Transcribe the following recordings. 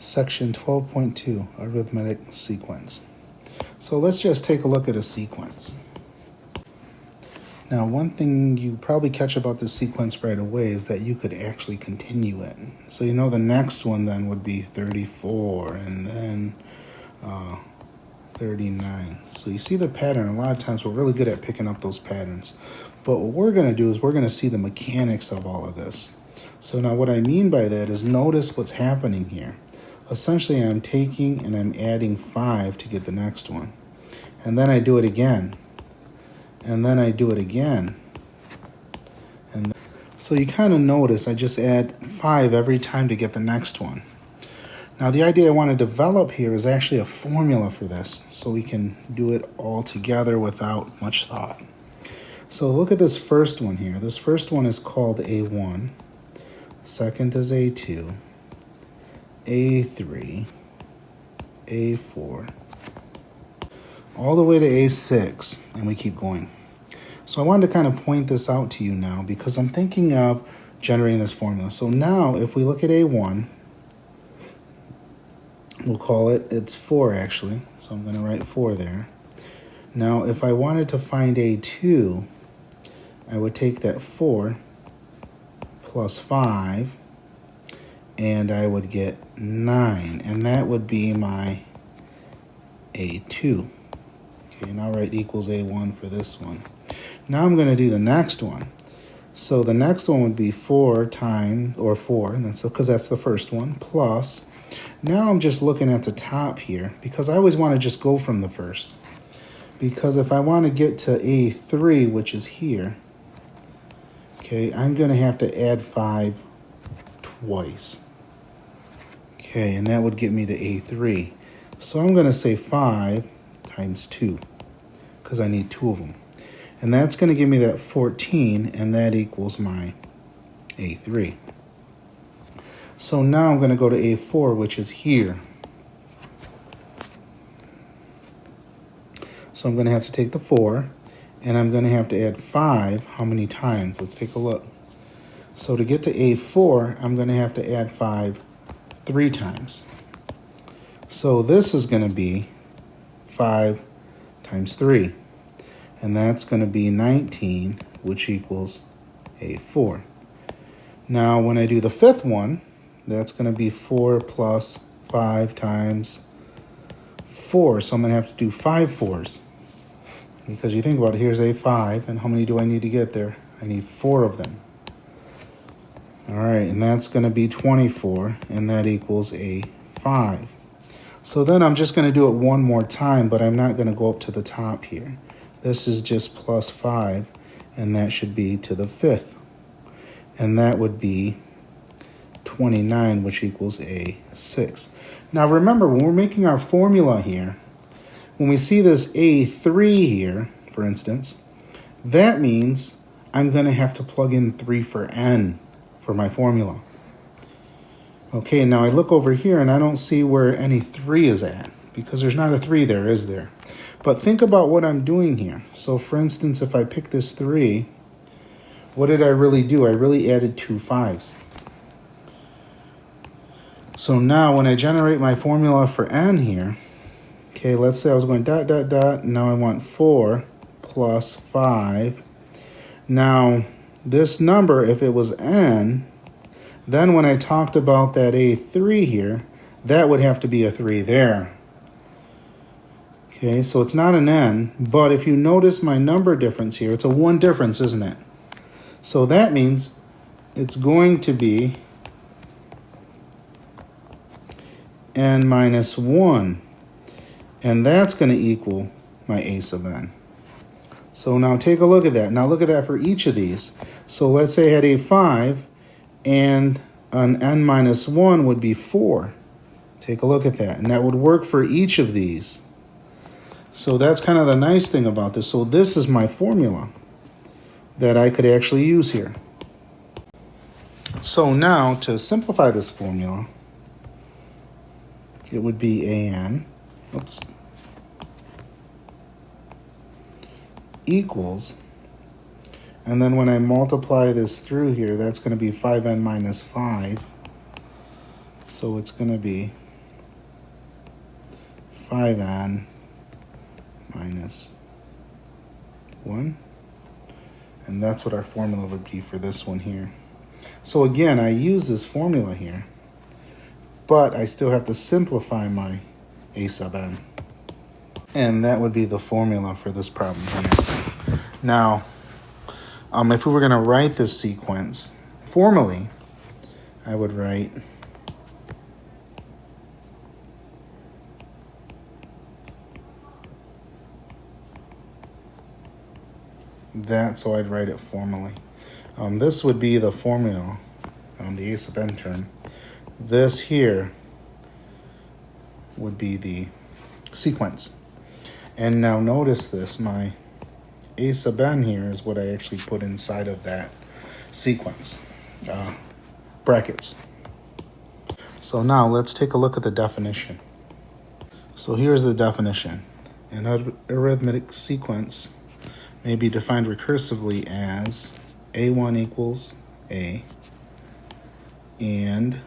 Section 12.2, Arithmetic Sequence. So let's just take a look at a sequence. Now, one thing you probably catch about this sequence right away is that you could actually continue it. So you know the next one then would be 34 and then 39. So you see the pattern. A lot of times we're really good at picking up those patterns. But what we're going to do is we're going to see the mechanics of all of this. So now what I mean by that is notice what's happening here. Essentially, I'm taking and I'm adding 5 to get the next one. And then I do it again. And then I do it again. And so you kind of notice I just add 5 every time to get the next one. Now the idea I want to develop here is actually a formula for this, so we can do it all together without much thought. So look at this first one here. This first one is called A1. Second is A2. A3, A4, all the way to A6, and we keep going. So I wanted to kind of point this out to you now because I'm thinking of generating this formula. So now if we look at A1, we'll call it's 4 actually, so I'm going to write 4 there. Now if I wanted to find A2, I would take that 4 plus 5, and I would get 9, and that would be my A2. Okay, now write equals A1 for this one. Now I'm going to do the next one. So the next one would be 4 times, or 4, and that's because that's the first one, plus, now I'm just looking at the top here, because I always want to just go from the first. Because if I want to get to A3, which is here, okay, I'm going to have to add 5 twice. Okay, and that would get me to A3. So I'm going to say 5 times 2, because I need 2 of them. And that's going to give me that 14, and that equals my A3. So now I'm going to go to A4, which is here. So I'm going to have to take the 4, and I'm going to have to add 5 how many times? Let's take a look. So to get to A4, I'm going to have to add 5 3 times. So this is going to be 5 times 3. And that's going to be 19, which equals A4. Now when I do the fifth one, that's going to be 4 plus 5 times 4. So I'm going to have to do 5 4s. Because you think about it, here's A5, and how many do I need to get there? I need 4 of them. All right, and that's going to be 24, and that equals A5. So then I'm just going to do it one more time, but I'm not going to go up to the top here. This is just plus 5, and that should be to the 5th. And that would be 29, which equals A6. Now remember, when we're making our formula here, when we see this A3 here, for instance, that means I'm going to have to plug in 3 for n for my formula. Okay, now I look over here and I don't see where any 3 is at, because there's not a 3 there, is there? But think about what I'm doing here. So for instance, if I pick this 3, what did I really do? I really added 2 5s. So now when I generate my formula for n here, okay, let's say I was going dot, dot, dot, now I want 4 plus 5. Now, this number, if it was n, then when I talked about that A3 here, that would have to be a 3 there. Okay, so it's not an n, but if you notice my number difference here, it's a 1 difference, isn't it? So that means it's going to be n minus 1, and that's going to equal my a sub n. So now take a look at that. Now look at that for each of these. So let's say I had a 5, and an n minus 1 would be 4. Take a look at that. And that would work for each of these. So that's kind of the nice thing about this. So this is my formula that I could actually use here. So now to simplify this formula, it would be an, equals, and then when I multiply this through here, that's going to be 5n minus 5. So it's going to be 5n minus 1. And that's what our formula would be for this one here. So again, I use this formula here, but I still have to simplify my a sub n. And that would be the formula for this problem here. Now, if we were going to write this sequence formally, I would write that, so I'd write it formally. This would be the formula, the a sub n term. This here would be the sequence. And now notice this, my a sub n here is what I actually put inside of that sequence, brackets. So now let's take a look at the definition. So here's the definition. An arithmetic sequence may be defined recursively as a1 equals a, and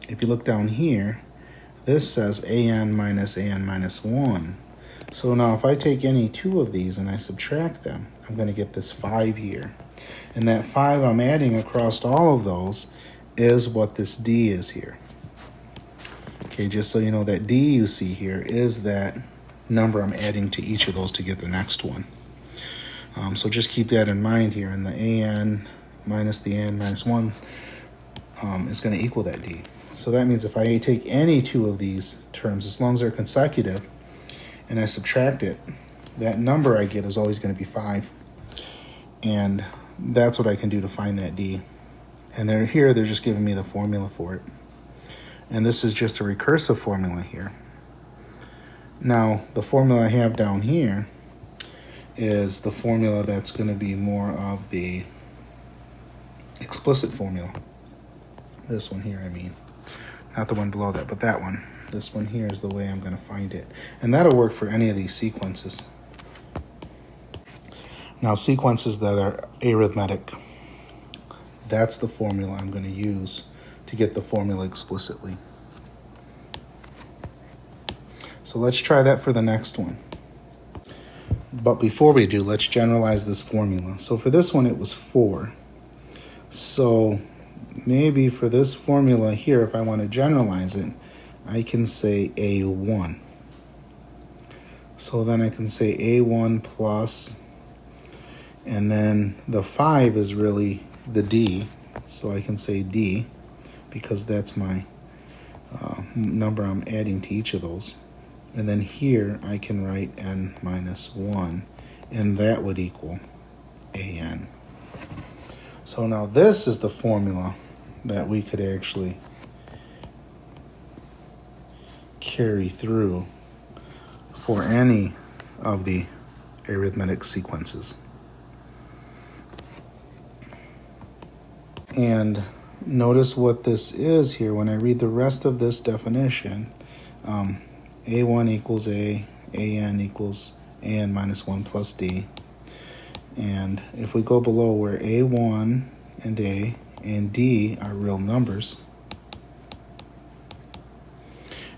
if you look down here, this says an minus 1. So now if I take any two of these and I subtract them, I'm going to get this 5 here. And that 5 I'm adding across all of those is what this d is here. Okay, just so you know, that d you see here is that number I'm adding to each of those to get the next one. So just keep that in mind here, and the an minus the n minus 1 is going to equal that d. So that means if I take any two of these terms, as long as they're consecutive, and I subtract it, that number I get is always going to be 5. And that's what I can do to find that d. And they're just giving me the formula for it. And this is just a recursive formula here. Now, the formula I have down here is the formula that's going to be more of the explicit formula. This one here, I mean. Not the one below that, but that one. This one here is the way I'm going to find it. And that'll work for any of these sequences. Now, sequences that are arithmetic, that's the formula I'm going to use to get the formula explicitly. So let's try that for the next one. But before we do, let's generalize this formula. So for this one, it was 4. So maybe for this formula here, if I want to generalize it, I can say a1. So then I can say a1 plus, and then the 5 is really the d, so I can say d, because that's my number I'm adding to each of those. And then here I can write n minus 1, and that would equal an. So now this is the formula that we could actually carry through for any of the arithmetic sequences. And notice what this is here. When I read the rest of this definition, a1 equals a, an equals an minus 1 plus d. And if we go below where a1 and a and d are real numbers,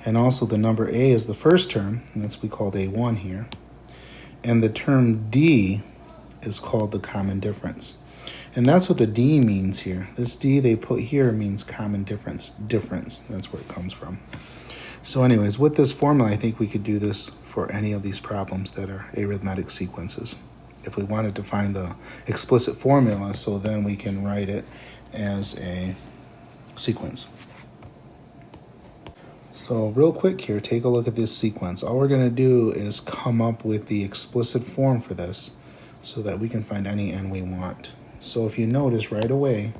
and also the number a is the first term, and that's we called a1 here, and the term d is called the common difference. And that's what the d means here. This d they put here means common difference. That's where it comes from. So anyways, with this formula, I think we could do this for any of these problems that are arithmetic sequences. If we wanted to find the explicit formula, so then we can write it as a sequence. So real quick here, take a look at this sequence. All we're going to do is come up with the explicit form for this so that we can find any n we want. So if you notice right away,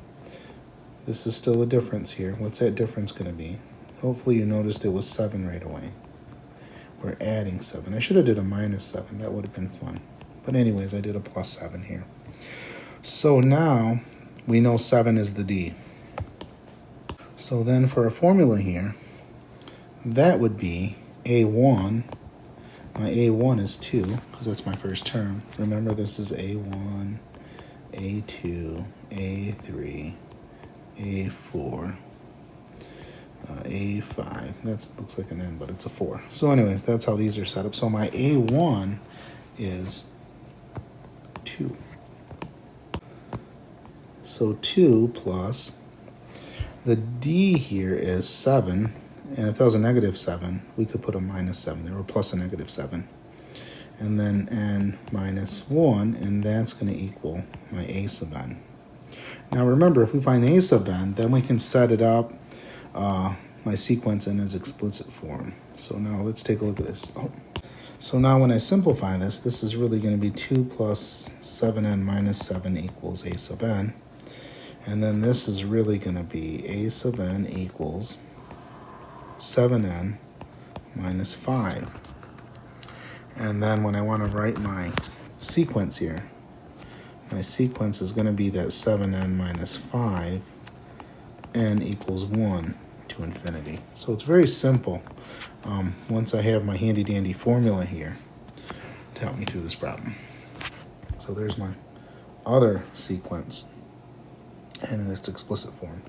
this is still a difference here. What's that difference going to be? Hopefully you noticed it was 7 right away. We're adding 7. I should have did a minus 7. That would have been fun. But anyways, I did a plus 7 here. So now we know 7 is the d. So then for a formula here, that would be a1. My a1 is 2, because that's my first term. Remember, this is a1, a2, a3, a4. A5. That looks like an N, but it's a 4. So anyways, that's how these are set up. So my A1 is 2. So 2 plus, the D here is 7, and if that was a negative 7, we could put a minus 7 there, or plus a negative 7. And then N minus 1, and that's going to equal my A sub N. Now remember, if we find A sub N, then we can set it up, my sequence in its explicit form. So now let's take a look at this. So now when I simplify this, this is really going to be 2 plus 7n minus 7 equals A sub n. And then this is really going to be A sub n equals 7n minus 5. And then when I want to write my sequence here, my sequence is going to be that 7n minus 5, n equals 1 to infinity. So it's very simple once I have my handy-dandy formula here to help me through this problem. So there's my other sequence and in its explicit form.